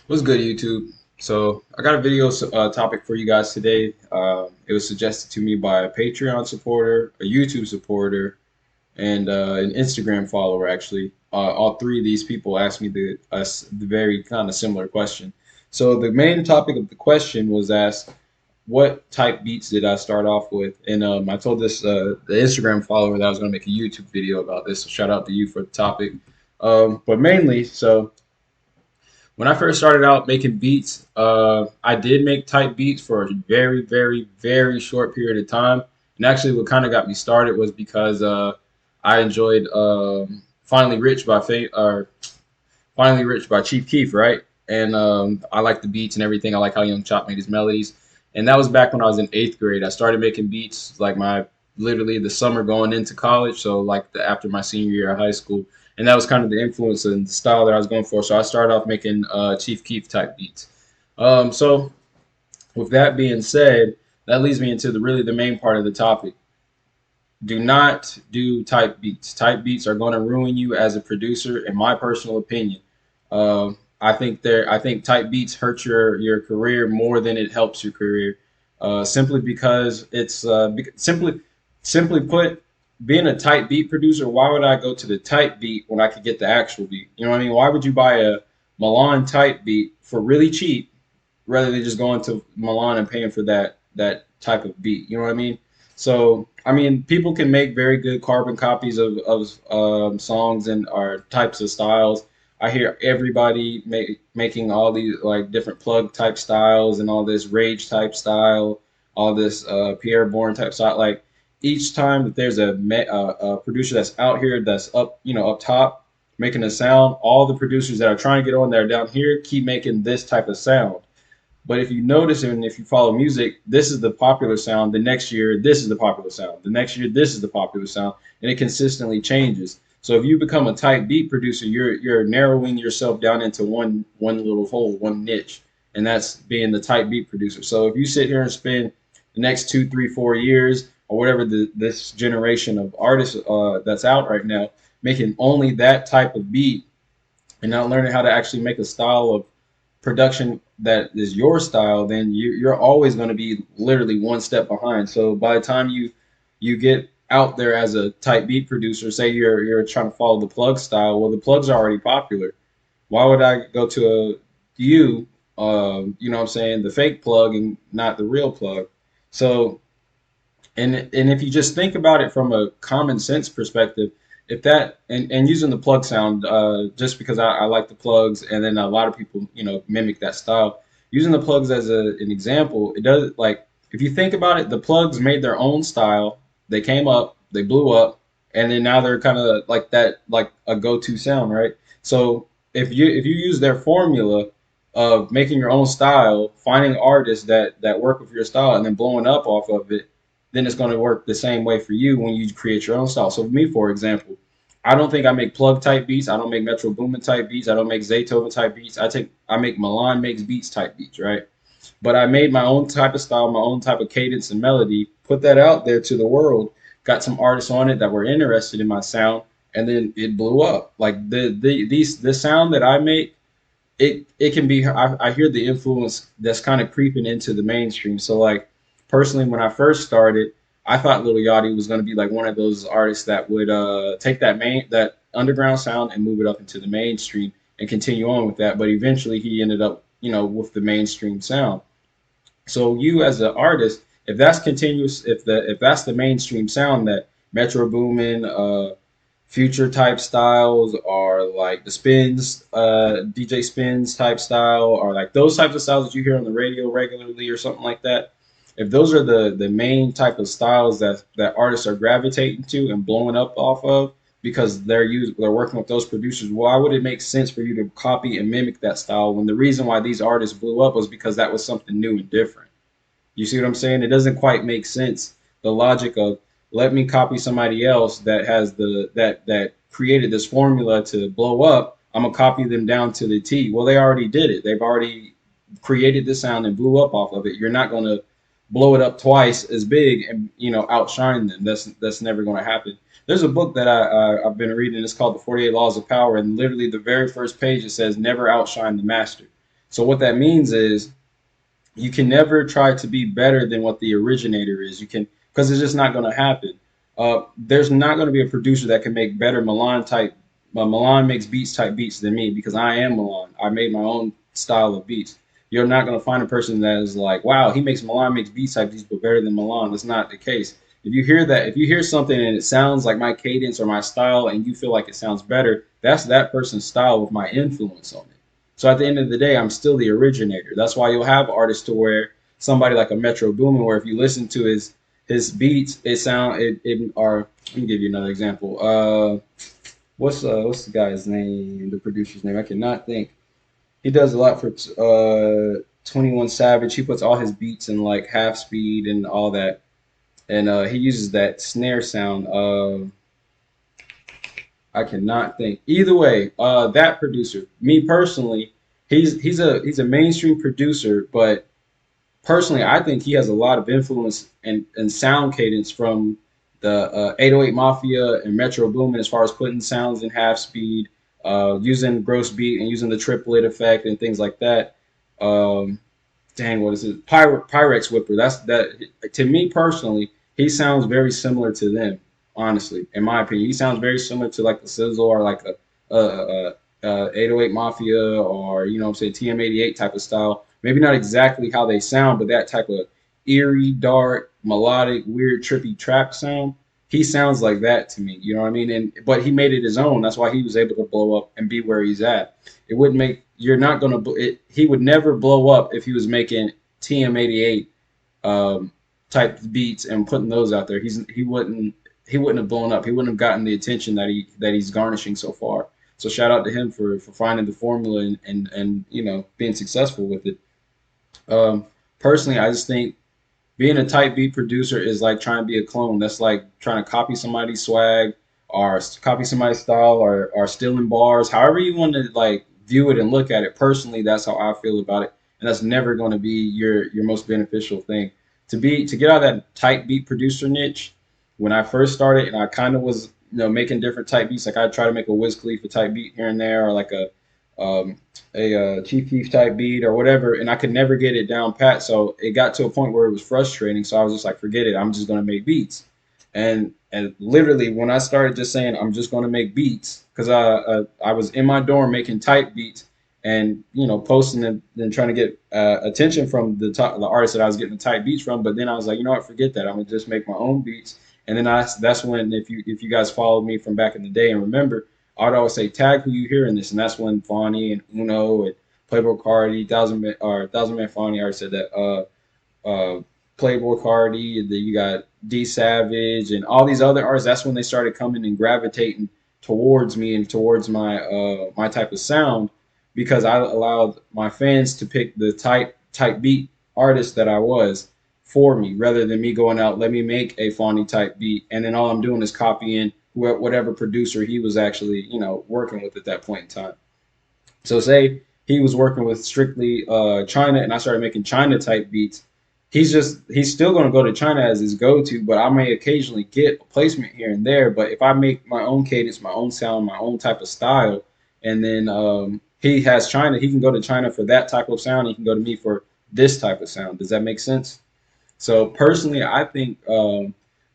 What's good, YouTube? So I got a video topic for you guys today. It was suggested to me by a Patreon supporter, a YouTube supporter, and an Instagram follower. Actually, all three of these people asked me the very kind of similar question. So the main topic of the question was asked, what type beats did I start off with? And I told this the Instagram follower that I was going to make a YouTube video about this. So shout out to you for the topic. But mainly, so when I first started out making beats, I did make type beats for a very, very, very short period of time. And actually, what kind of got me started was because I enjoyed "Finally Rich" by "Finally Rich" by Chief Keef, right? And I like the beats and everything. I like how Young Chop made his melodies. And that was back when I was in eighth grade. I started making beats like my literally the summer going into college. So like after my senior year of high school, and that was kind of the influence and the style that I was going for. So I started off making Chief Keef type beats. So with that being said, that leads me into the main part of the topic. Do not do type beats. Type beats are going to ruin you as a producer, in my personal opinion. I think type beats hurt your career more than it helps your career, simply because it's simply put, being a type beat producer. Why would I go to the type beat when I could get the actual beat? You know what I mean? Why would you buy a Milan type beat for really cheap rather than just going to Milan and paying for that type of beat? You know what I mean? So I mean, people can make very good carbon copies of songs and or types of styles. I hear everybody making all these like different plug type styles and all this rage type style, all this Pierre Bourne type style. Like each time that there's a producer that's out here that's up, up top making a sound, all the producers that are trying to get on there down here keep making this type of sound. But if you notice and if you follow music, this is the popular sound. The next year, this is the popular sound. The next year, this is the popular sound, and it consistently changes. So if you become a type beat producer, you're narrowing yourself down into one little hole, one niche, and that's being the type beat producer. So if you sit here and spend the next 2, 3, 4 years or whatever this generation of artists that's out right now making only that type of beat and not learning how to actually make a style of production that is your style, then you're always going to be literally one step behind. So by the time you get out there as a type beat producer, say you're trying to follow the plug style, well, the plugs are already popular. Why would I go to you, you know what I'm saying, the fake plug and not the real plug? So and if you just think about it from a common sense perspective, if that and using the plug sound, just because I like the plugs, and then a lot of people mimic that style. Using the plugs as an example, it does like if you think about it, the plugs made their own style. They came up, they blew up, and then now they're kind of like that, like a go-to sound, right? So if you use their formula of making your own style, finding artists that work with your style, and then blowing up off of it, then it's going to work the same way for you when you create your own style. So for me, for example, I don't think I make plug type beats. I don't make Metro Boomin type beats. I don't make Zaytoven type beats. I make Milan makes beats type beats, right? But I made my own type of style, my own type of cadence and melody, put that out there to the world, got some artists on it that were interested in my sound, and then it blew up. Like the sound that I make, it can be. I hear the influence that's kind of creeping into the mainstream. So like personally, when I first started, I thought Lil Yachty was going to be like one of those artists that would take that underground sound and move it up into the mainstream and continue on with that. But eventually, he ended up with the mainstream sound. So you as an artist, if that's continuous, if that's the mainstream sound that Metro Boomin, future type styles, or like the spins, DJ spins type style, or like those types of styles that you hear on the radio regularly or something like that. If those are the main type of styles that artists are gravitating to and blowing up off of because they're working with those producers, why would it make sense for you to copy and mimic that style when the reason why these artists blew up was because that was something new and different? You see what I'm saying? It doesn't quite make sense. The logic of let me copy somebody else that has that created this formula to blow up. I'm gonna copy them down to the T. Well, they already did it. They've already created the sound and blew up off of it. You're not gonna blow it up twice as big and outshine them. That's never gonna happen. There's a book that I've been reading. It's called The 48 Laws of Power, and literally the very first page it says never outshine the master. So what that means is you can never try to be better than what the originator is. You can, because it's just not going to happen. There's not going to be a producer that can make better Milan makes beats type beats than me because I am Milan. I made my own style of beats. You're not going to find a person that is like, wow, he makes Milan makes beats type beats, but better than Milan. That's not the case. If you hear that, if you hear something and it sounds like my cadence or my style, and you feel like it sounds better, that's that person's style with my influence on it. So at the end of the day, I'm still the originator. That's why you'll have artists to where somebody like a Metro Boomin, where if you listen to his beats, it sound it or let me give you another example. What's the guy's name? The producer's name? I cannot think. He does a lot for 21 Savage. He puts all his beats in like half speed and all that, and he uses that snare sound. I cannot think. Either way, that producer, me personally, he's a mainstream producer, but personally, I think he has a lot of influence and sound cadence from the 808 Mafia and Metro Boomin as far as putting sounds in half speed, using gross beat and using the triplet effect and things like that. Um, Dang, what is it? Pyrex Whipper. That's that. To me personally, he sounds very similar to them. Honestly, in my opinion, he sounds very similar to like the Sizzle or like a 808 Mafia or you know what I'm saying TM88 type of style. Maybe not exactly how they sound, but that type of eerie, dark, melodic, weird, trippy trap sound. He sounds like that to me. You know what I mean? And but he made it his own. That's why he was able to blow up and be where he's at. It wouldn't make you're not gonna. He would never blow up if he was making TM88 um, type beats and putting those out there. He wouldn't have blown up. He wouldn't have gotten the attention that he's garnishing so far. So shout out to him for finding the formula and you know being successful with it. Personally, I just think being a type beat producer is like trying to be a clone. That's like trying to copy somebody's swag or copy somebody's style or stealing bars. However you want to like view it and look at it. Personally, that's how I feel about it, and that's never going to be your most beneficial thing. To get out of that type beat producer niche. When I first started, and I kind of was making different type beats. Like I try to make a Wiz Khalifa type beat here and there, or like um, a Chief Keef type beat or whatever, and I could never get it down pat. So it got to a point where it was frustrating. So I was just like, forget it. I'm just gonna make beats. And literally when I started just saying I'm just gonna make beats because I was in my dorm making type beats and posting them and trying to get attention from the artists that I was getting the type beats from. But then I was like, you know what, forget that. I'm gonna just make my own beats. And then that's when if you guys followed me from back in the day and remember I'd always say tag who you hear in this, and that's when Fawny and Uno and Playboy Cardi, Thousand Man Fawny, I already said that. Playboy Cardi, and then you got D Savage and all these other artists. That's when they started coming and gravitating towards me and towards my type of sound because I allowed my fans to pick the type beat artist that I was for me rather than me going out, let me make a Fawny type beat, and then all I'm doing is copying whatever producer he was actually working with at that point in time. So say he was working with strictly China, and I started making China type beats. He's still going to go to China as his go-to, but I may occasionally get a placement here and there. But if I make my own cadence, my own sound, my own type of style, and then he has China, he can go to China for that type of sound. He can go to me for this type of sound. Does that make sense? So personally, I think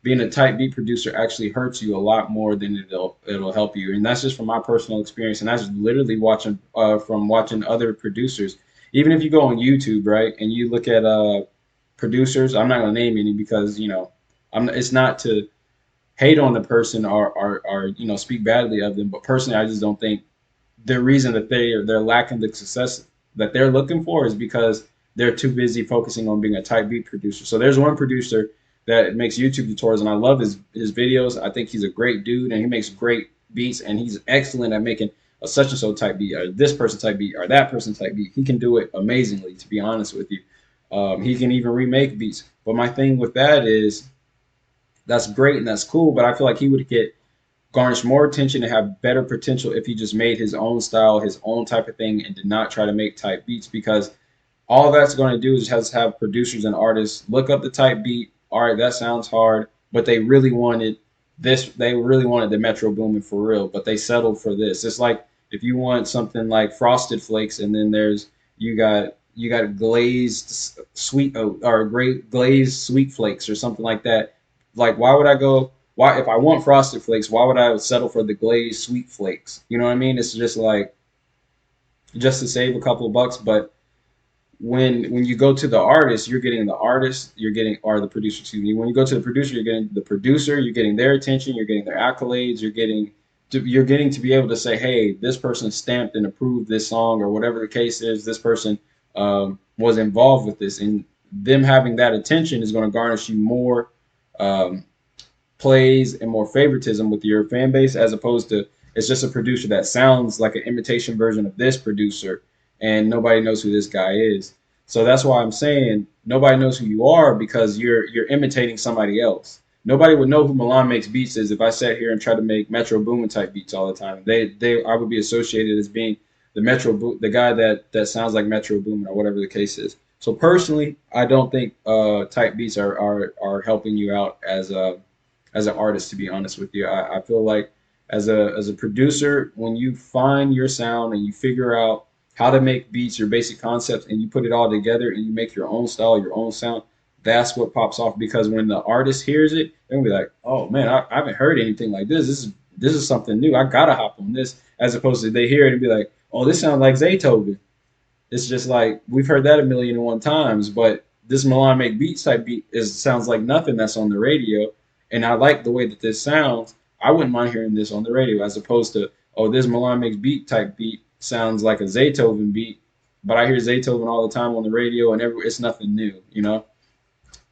being a type beat producer actually hurts you a lot more than it'll help you, and that's just from my personal experience, and that's literally watching from watching other producers. Even if you go on YouTube, right, and you look at producers, I'm not gonna name any because it's not to hate on the person or speak badly of them, but personally, I just don't think the reason that they're lacking the success that they're looking for is because they're too busy focusing on being a type beat producer. So there's one producer that makes YouTube tutorials, and I love his videos. I think he's a great dude, and he makes great beats, and he's excellent at making a such and so type beat, or this person type beat, or that person type beat. He can do it amazingly, to be honest with you. He can even remake beats. But my thing with that is that's great and that's cool, but I feel like he would get garnish more attention and have better potential if he just made his own style, his own type of thing, and did not try to make type beats because all that's going to do is just have producers and artists look up the type beat. All right, that sounds hard, but they really wanted this. They really wanted the Metro Boomin for real, but they settled for this. It's like if you want something like Frosted Flakes, and then there's you got glazed sweet oat or great glazed sweet flakes or something like that. Like why would I go? Why if I want frosted flakes, why would I settle for the glazed sweet flakes? You know what I mean? It's just like just to save a couple of bucks, but when you go to the artist, you're getting the artist, you're getting or the producer, excuse me. When you go to the producer, you're getting the producer, you're getting their attention, you're getting their accolades, you're getting to be able to say, hey, this person stamped and approved this song or whatever the case is. This person was involved with this, and them having that attention is going to garnish you more um, plays and more favoritism with your fan base as opposed to it's just a producer that sounds like an imitation version of this producer and nobody knows who this guy is. So that's why I'm saying nobody knows who you are because you're imitating somebody else. Nobody would know who Milan Makes Beats is if I sat here and tried to make Metro Boomin type beats all the time. They I would be associated as being the guy that sounds like Metro Boomin or whatever the case is. So personally, I don't think type beats are helping you out as an artist, to be honest with you. I feel like as a producer, when you find your sound and you figure out how to make beats, your basic concepts, and you put it all together and you make your own style, your own sound, that's what pops off. Because when the artist hears it, they'll be like, "Oh man, I haven't heard anything like this. This is something new. I gotta hop on this." As opposed to they hear it and be like, "Oh, this sounds like Zaytoven." It's just like we've heard that a million and one times, but this Milan Make Beats type beat sounds like nothing that's on the radio, and I like the way that this sounds. I wouldn't mind hearing this on the radio as opposed to this Milan Makes Beat type beat sounds like a Zaytoven beat, but I hear Zaytoven all the time on the radio, and it's nothing new.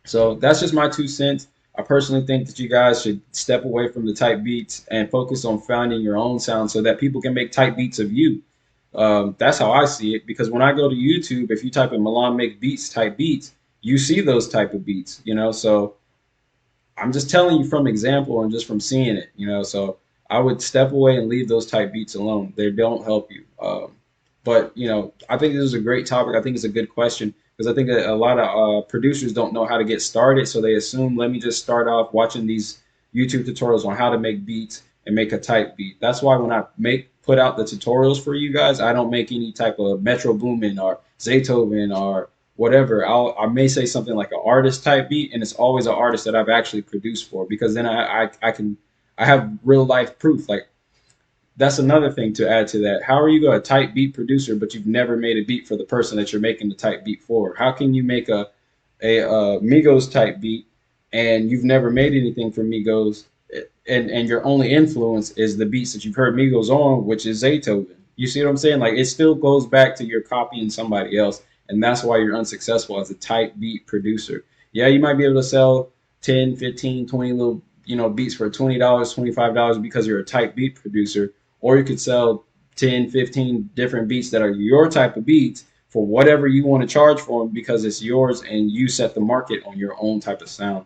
So that's just my 2 cents. I personally think that you guys should step away from the type beats and focus on finding your own sound so that people can make type beats of you. That's how I see it. Because when I go to YouTube, if you type in Milan Make Beats type beats, you see those type of beats. So I'm just telling you from example and just from seeing it. So I would step away and leave those type beats alone. They don't help you. But I think this is a great topic. I think it's a good question because I think that a lot of producers don't know how to get started. So they assume, let me just start off watching these YouTube tutorials on how to make beats and make a type beat. That's why when I put out the tutorials for you guys, I don't make any type of Metro Boomin or Zaytoven or whatever. I may say something like an artist type beat, and it's always an artist that I've actually produced for because then I have real life proof. Like that's another thing to add to that. How are you a type beat producer, but you've never made a beat for the person that you're making the type beat for? How can you make a Migos type beat and you've never made anything for Migos, and your only influence is the beats that you've heard Migos on, which is Zaytoven? You see what I'm saying? Like it still goes back to you're copying somebody else, and that's why you're unsuccessful as a type beat producer. Yeah, you might be able to sell 10, 15, 20 little beats for $20, $25 because you're a type beat producer, or you could sell 10, 15 different beats that are your type of beats for whatever you want to charge for them because it's yours and you set the market on your own type of sound.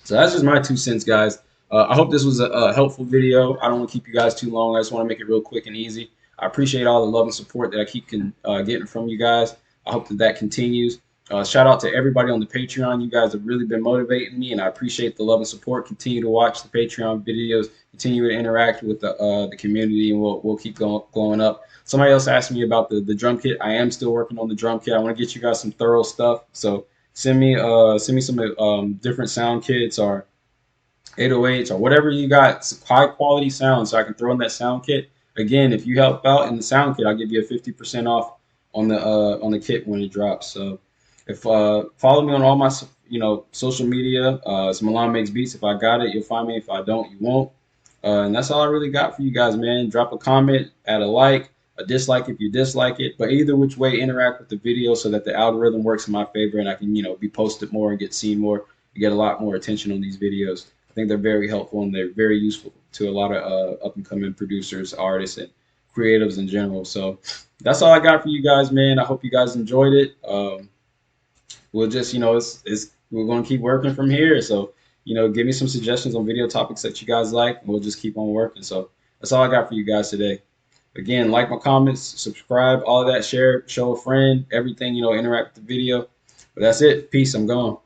So that's just my 2 cents, guys. I hope this was a helpful video. I don't want to keep you guys too long. I just want to make it real quick and easy. I appreciate all the love and support that I keep getting from you guys. I hope that continues. Shout out to everybody on the Patreon. You guys have really been motivating me, and I appreciate the love and support. Continue to watch the Patreon videos. Continue to interact with the community, and we'll keep going up. Somebody else asked me about the drum kit. I am still working on the drum kit. I want to get you guys some thorough stuff. So send me some different sound kits or 808s or whatever you got, high quality sound, so I can throw in that sound kit. Again, if you help out in the sound kit, I'll give you a 50% off on the kit when it drops. So if follow me on all my social media, it's Milan Makes Beats. If I got it, you'll find me. If I don't, you won't. And that's all I really got for you guys, man. Drop a comment, add a like, a dislike if you dislike it. But either which way, interact with the video so that the algorithm works in my favor and I can be posted more and get seen more. You get a lot more attention on these videos. I think they're very helpful and they're very useful to a lot of up and coming producers, artists, and creatives in general. So that's all I got for you guys, man. I hope you guys enjoyed it. We'll just, we're going to keep working from here. So, give me some suggestions on video topics that you guys like, and we'll just keep on working. So that's all I got for you guys today. Again, like my comments, subscribe, all of that, share, show a friend, everything, interact with the video. But that's it. Peace. I'm gone.